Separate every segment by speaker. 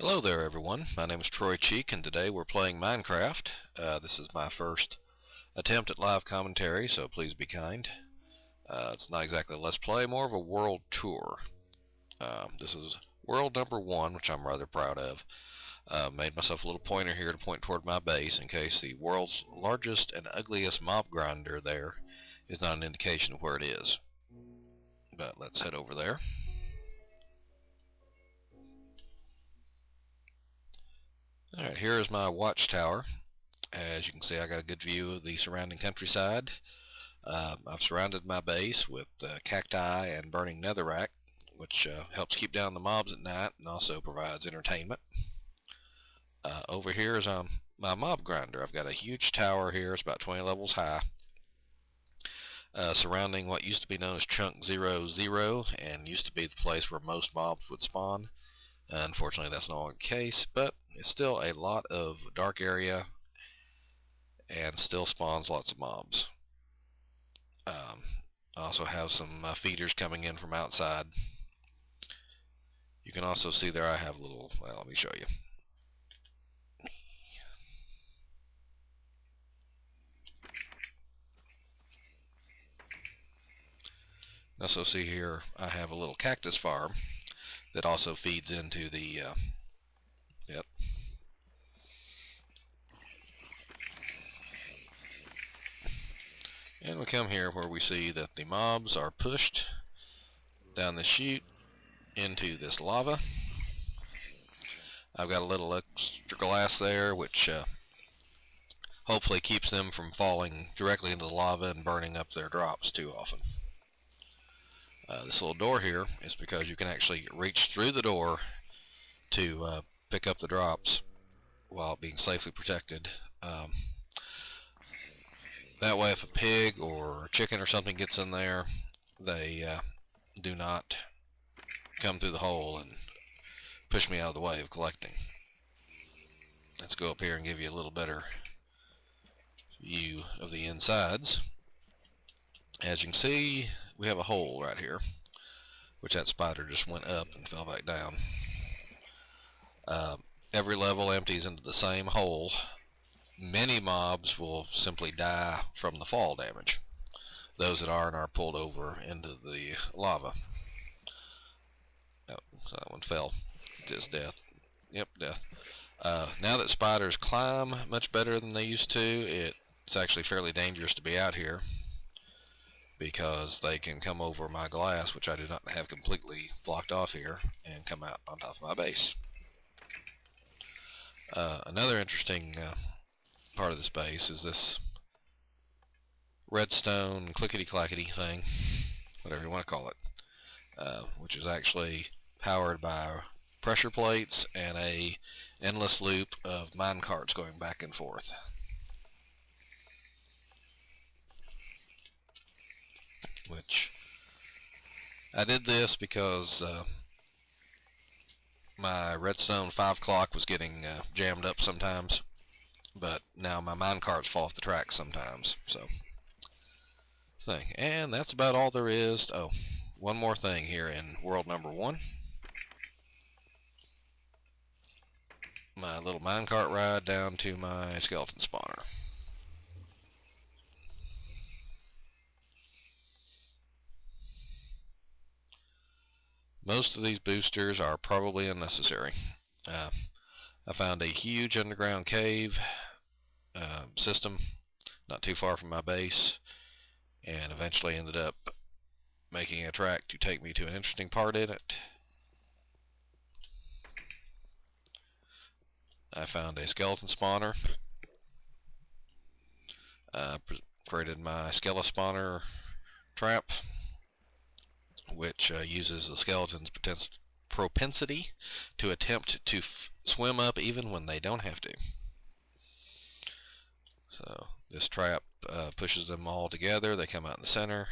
Speaker 1: Hello there everyone, my name is Troy Cheek and today we're playing Minecraft. This is my first attempt at live commentary, so please be kind. It's not exactly a let's play, more of a world tour. This is world number 1, which I'm rather proud of. Made myself a little pointer here to point toward my base in case the world's largest and ugliest mob grinder there is not an indication of where it is. But let's head over there. Alright, here is my watchtower. As you can see, I got a good view of the surrounding countryside. I've surrounded my base with cacti and burning netherrack, which helps keep down the mobs at night and also provides entertainment. Over here is my mob grinder. I've got a huge tower here. It's about 20 levels high, surrounding what used to be known as Chunk 00 and used to be the place where most mobs would spawn. Unfortunately, that's no longer the case, but it's still a lot of dark area and still spawns lots of mobs. I also have some feeders coming in from outside. You can also see there I have a little, well, let me show you. Also see here I have a little cactus farm that also feeds into the, yep. And we come here where we see that the mobs are pushed down the chute into this lava. I've got a little extra glass there which hopefully keeps them from falling directly into the lava and burning up their drops too often. This little door here is because you can actually reach through the door to pick up the drops while being safely protected. That way if a pig or a chicken or something gets in there, they do not come through the hole and push me out of the way of collecting. Let's go up here and give you a little better view of the insides. As you can see, we have a hole right here, which that spider just went up and fell back down. Every level empties into the same hole. Many mobs will simply die from the fall damage. Those that aren't are pulled over into the lava. Oh, so that one fell. Just death. Yep, death. Now that spiders climb much better than they used to, it's actually fairly dangerous to be out here because they can come over my glass, which I do not have completely blocked off here, and come out on top of my base. Another interesting part of this base is this redstone clickety-clackety thing, whatever you want to call it, which is actually powered by pressure plates and a endless loop of mine carts going back and forth. Which I did this because my redstone 5 o'clock was getting jammed up sometimes, but now my mine carts fall off the track sometimes. So, and that's about all there is. Oh, one more thing here in world number 1. My little minecart ride down to my skeleton spawner. Most of these boosters are probably unnecessary. I found a huge underground cave system not too far from my base, and eventually ended up making a track to take me to an interesting part in it. I found a skeleton spawner. Created my skeleton spawner trap, which uses the skeleton's propensity to attempt to swim up even when they don't have to. So this trap pushes them all together. They come out in the center.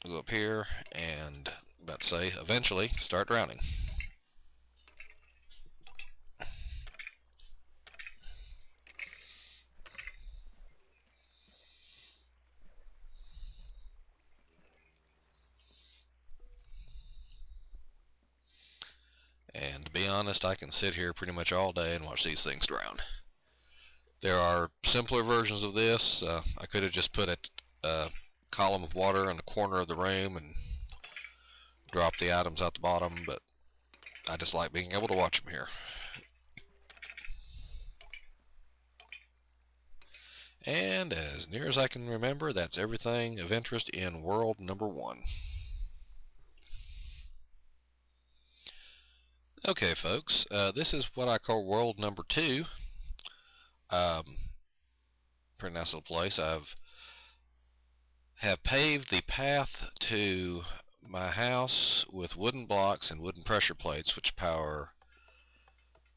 Speaker 1: Go up here and, about to say, eventually start drowning. And to be honest, I can sit here pretty much all day and watch these things drown. There are simpler versions of this. I could have just put a column of water in the corner of the room and drop the items out the bottom, but I just like being able to watch them here. And as near as I can remember, that's everything of interest in world number 1. Okay, folks, this is what I call world number 2. Pretty nice little place. Have paved the path to my house with wooden blocks and wooden pressure plates which power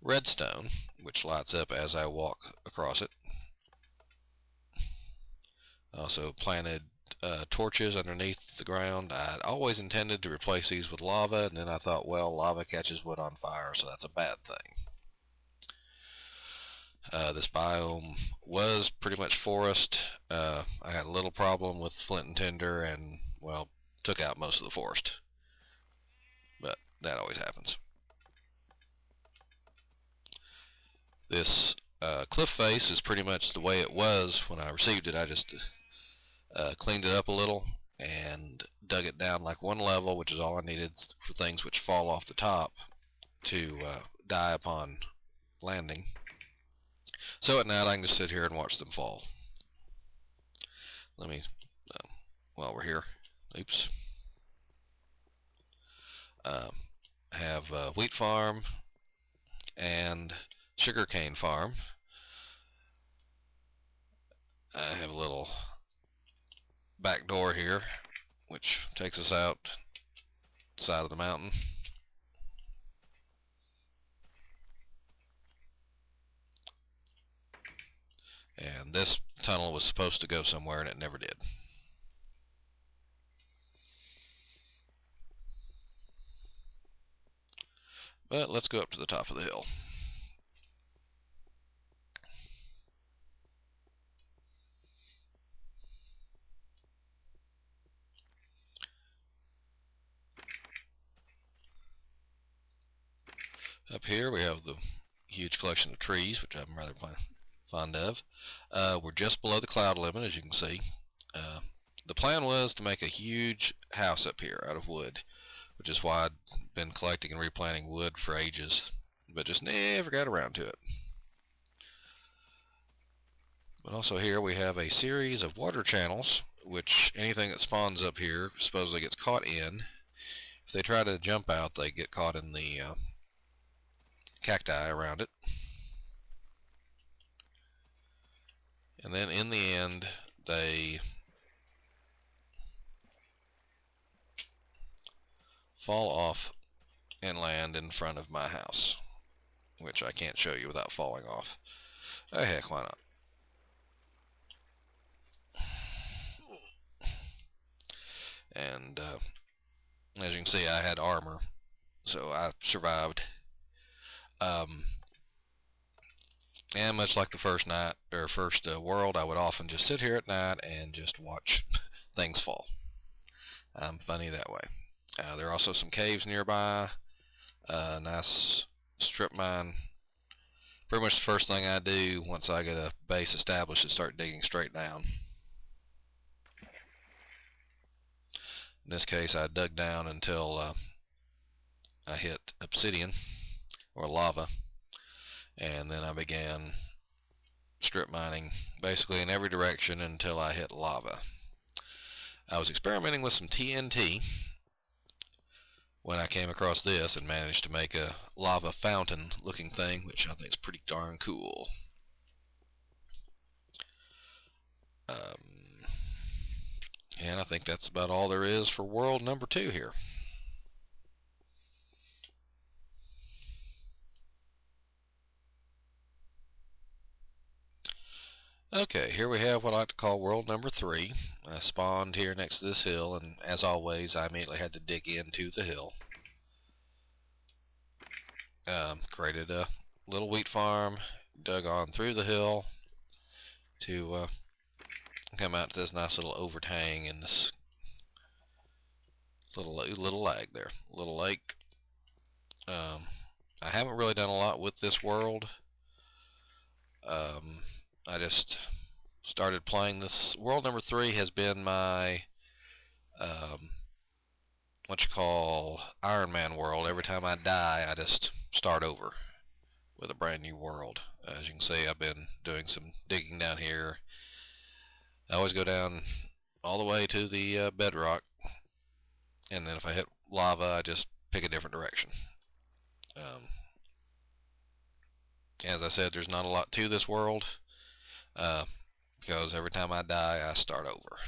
Speaker 1: redstone, which lights up as I walk across it. Also planted torches underneath the ground. I'd always intended to replace these with lava, and then I thought, well, lava catches wood on fire, so that's a bad thing. This biome was pretty much forest. I had a little problem with flint and tinder and, well, took out most of the forest. But that always happens. This cliff face is pretty much the way it was when I received it. I just cleaned it up a little and dug it down like one level, which is all I needed for things which fall off the top to die upon landing. So at night I can just sit here and watch them fall. Let me, while we're here, oops, have a wheat farm and sugarcane farm. I have a little back door here which takes us out side of the mountain. And this tunnel was supposed to go somewhere and it never did. But let's go up to the top of the hill. Up here we have the huge collection of trees, which I'm rather fond of. We're just below the cloud limit, as you can see. The plan was to make a huge house up here out of wood, which is why I'd been collecting and replanting wood for ages, but just never got around to it. But also here we have a series of water channels, which anything that spawns up here supposedly gets caught in. If they try to jump out, they get caught in the cacti around it. And then in the end, they fall off and land in front of my house, which I can't show you without falling off. Oh heck, why not? And as you can see, I had armor, so I survived. And much like the first night, or first world, I would often just sit here at night and just watch things fall. I'm funny that way. There are also some caves nearby. Nice strip mine. Pretty much the first thing I do once I get a base established is start digging straight down. In this case, I dug down until I hit obsidian, or lava, and then I began strip mining basically in every direction until I hit lava. I was experimenting with some TNT when I came across this and managed to make a lava fountain looking thing, which I think is pretty darn cool. And I think that's about all there is for world number 2 here. Okay, here we have what I like to call world number 3. I spawned here next to this hill, and as always, I immediately had to dig into the hill. Created a little wheat farm, dug on through the hill to come out to this nice little overhang in this little lag there, little lake. I haven't really done a lot with this world. I just started playing this. World number 3 has been my what you call Iron Man world. Every time I die, I just start over with a brand new world. As you can see, I've been doing some digging down here. I always go down all the way to the bedrock, and then if I hit lava, I just pick a different direction. As I said, there's not a lot to this world, because every time I die, I start over.